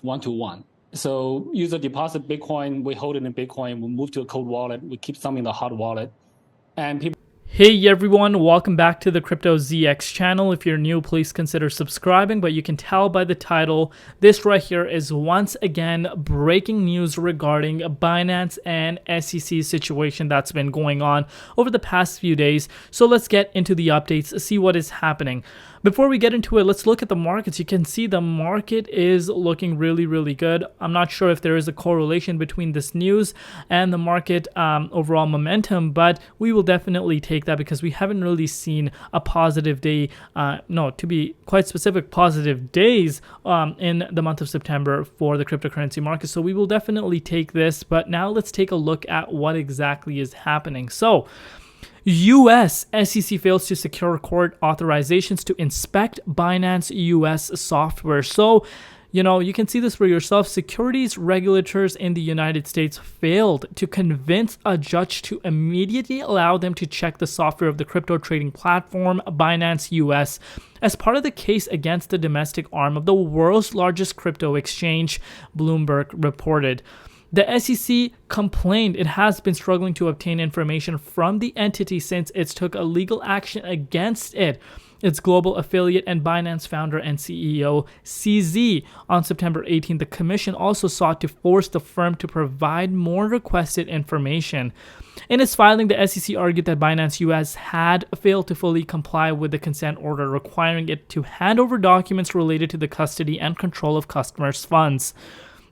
1-to-1. So user deposit Bitcoin, we hold it in Bitcoin, we move to a cold wallet, we keep some in the hot wallet. And people Hey everyone, welcome back to the Crypto ZX channel. If you're new, please consider subscribing, but you can tell by the title, this right here is once again breaking news regarding Binance and SEC situation that's been going on over the past few days. So let's get into the updates, see what is happening. Before we get into it, let's look at the markets. You can see the market is looking really good. I'm not sure if there is a correlation between this news and the market overall momentum, but we will definitely take that because we haven't really seen a positive day, to be quite specific, positive days in the month of September for the cryptocurrency market. So we will definitely take this, but now let's take a look at what exactly is happening. So US SEC fails to secure court authorizations to inspect Binance US software. So, you can see this for yourself. Securities regulators in the United States failed to convince a judge to immediately allow them to check the software of the crypto trading platform Binance US as part of the case against the domestic arm of the world's largest crypto exchange, Bloomberg reported. The SEC complained it has been struggling to obtain information from the entity since it took a legal action against its global affiliate and Binance founder and CEO CZ. On September 18th, the commission also sought to force the firm to provide more requested information. In its filing, the SEC argued that Binance US had failed to fully comply with the consent order requiring it to hand over documents related to the custody and control of customers' funds.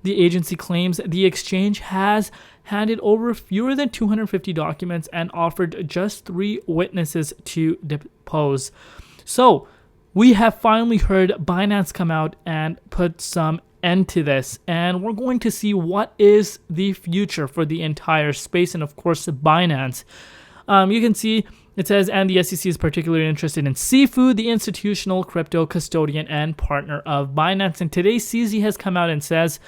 The agency claims the exchange has handed over fewer than 250 documents and offered just 3 witnesses to depose. So, we have finally heard Binance come out and put some end to this, and we're going to see what is the future for the entire space and, of course, Binance. You can see it says, and the SEC is particularly interested in Seafood, the institutional crypto custodian and partner of Binance. And today, CZ has come out and says,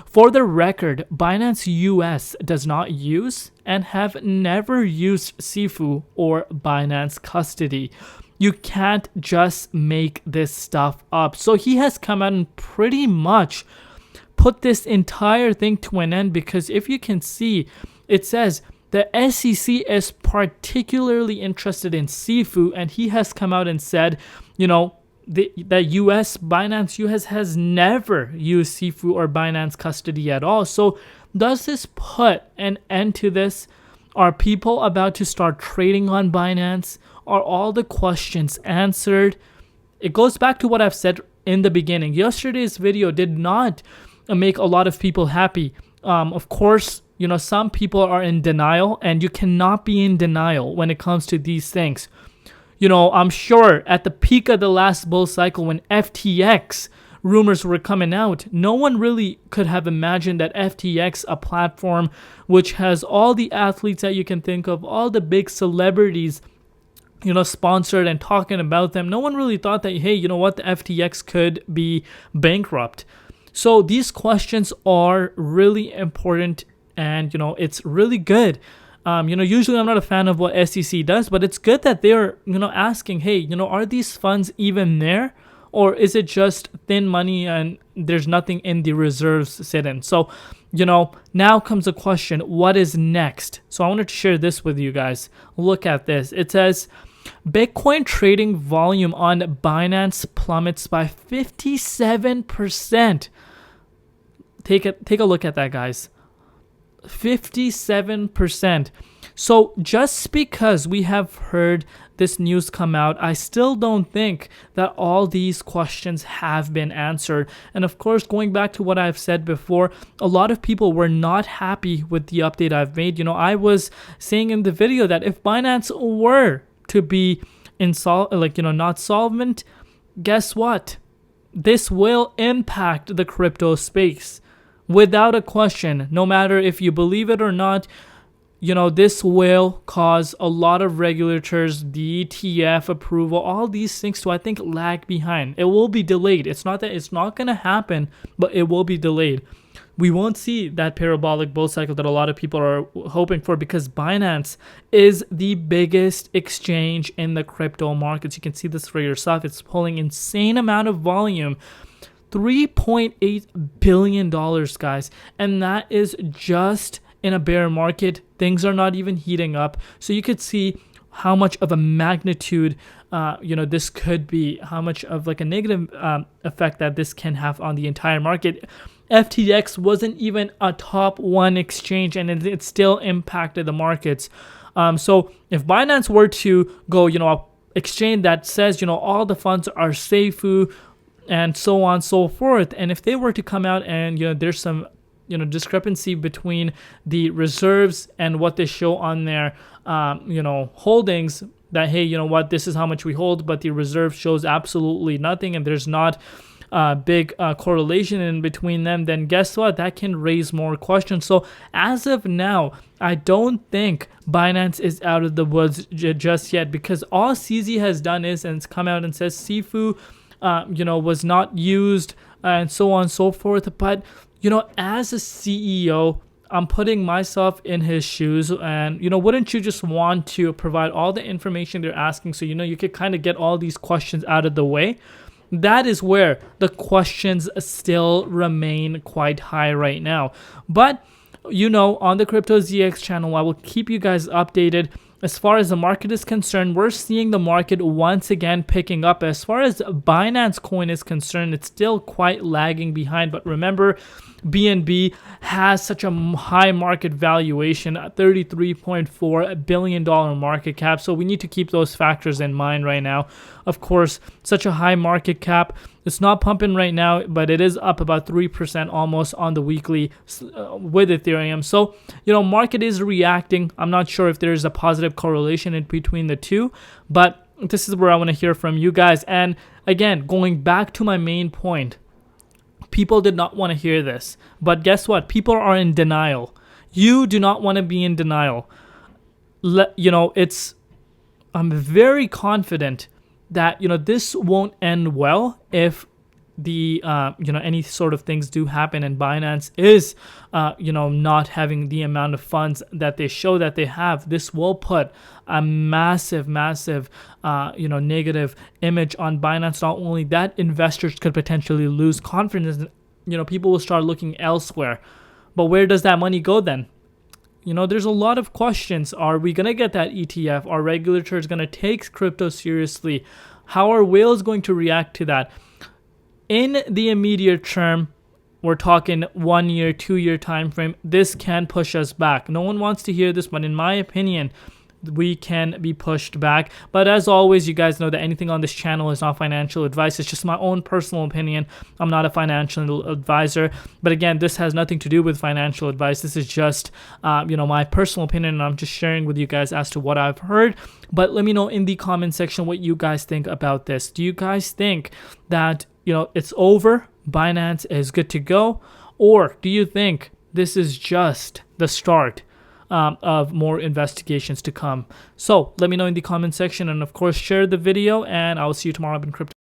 for the record, Binance US does not use and have never used Seafood or Binance custody. You can't just make this stuff up. So he has come out and pretty much put this entire thing to an end, because if you can see, it says the SEC is particularly interested in Seafood, and he has come out and said, the Binance US has never used Seafood or Binance custody at all. So does this put an end to this? Are people about to start trading on Binance? Are all the questions answered? It goes back to what I've said in the beginning. Yesterday's video did not make a lot of people happy. Of course, some people are in denial, and you cannot be in denial when it comes to these things. I'm sure at the peak of the last bull cycle, when FTX rumors were coming out, no one really could have imagined that FTX, a platform which has all the athletes that you can think of, all the big celebrities, sponsored and talking about them, no one really thought that, hey, the FTX could be bankrupt. So these questions are really important, and it's really good. Usually I'm not a fan of what SEC does, but it's good that they're asking, hey, are these funds even there, or is it just thin money and there's nothing in the reserves sitting? So now comes the question, what is next? So I wanted to share this with you guys. Look at this. It says Bitcoin trading volume on Binance plummets by 57%. Take a look at that, guys. 57%. So just because we have heard this news come out, I still don't think that all these questions have been answered. And of course, going back to what I've said before, a lot of people were not happy with the update I've made. I was saying in the video that if Binance were to be not solvent, guess what? This will impact the crypto space. Without a question, no matter if you believe it or not, this will cause a lot of regulators, the ETF approval, all these things to, I think, lag behind. It will be delayed. It's not that it's not going to happen, but it will be delayed. We won't see that parabolic bull cycle that a lot of people are hoping for, because Binance is the biggest exchange in the crypto markets. You can see this for yourself. It's pulling insane amount of volume. $3.8 billion, guys. And that is just in a bear market. Things are not even heating up. So you could see how much of a magnitude this could be, how much of like a negative effect that this can have on the entire market. FTX wasn't even a top 1 exchange, and it still impacted the markets. So if Binance were to go, a exchange that says, all the funds are safe and so on and so forth, and if they were to come out and, there's some, discrepancy between the reserves and what they show on their, holdings, that, hey, this is how much we hold, but the reserve shows absolutely nothing, and there's not big correlation in between them, then guess what? That can raise more questions. So as of now, I don't think Binance is out of the woods just yet, because all CZ has done is, and it's come out and says Sifu, was not used and so on and so forth. But, as a CEO, I'm putting myself in his shoes, and, wouldn't you just want to provide all the information they're asking so, you could kind of get all these questions out of the way? That is where the questions still remain quite high right now. But, on the Crypto ZX channel, I will keep you guys updated. As far as the market is concerned, we're seeing the market once again picking up. As far as Binance coin is concerned, it's still quite lagging behind. But remember, BNB has such a high market valuation, a $33.4 billion market cap. So we need to keep those factors in mind right now. Of course, such a high market cap. It's not pumping right now, but it is up about 3% almost on the weekly with Ethereum. So, market is reacting. I'm not sure if there's a positive correlation in between the two, but this is where I want to hear from you guys. And again, going back to my main point, people did not want to hear this, but guess what? People are in denial. You do not want to be in denial. I'm very confident that this won't end well if the any sort of things do happen and Binance is not having the amount of funds that they show that they have. This will put a massive negative image on Binance. Not only that, investors could potentially lose confidence. People will start looking elsewhere. But where does that money go then? There's a lot of questions. Are we going to get that ETF? Are regulators going to take crypto seriously? How are whales going to react to that? In the immediate term, we're talking 1 year, 2 year time frame. This can push us back. No one wants to hear this, but in my opinion, we can be pushed back. But as always, you guys know that anything on this channel is not financial advice. It's just my own personal opinion. I'm not a financial advisor. But again, this has nothing to do with financial advice. This is just, my personal opinion, and I'm just sharing with you guys as to what I've heard. But let me know in the comment section what you guys think about this. Do you guys think that, it's over? Binance is good to go? Or do you think this is just the start of more investigations to come? So let me know in the comment section, and of course share the video, and I'll see you tomorrow in crypto.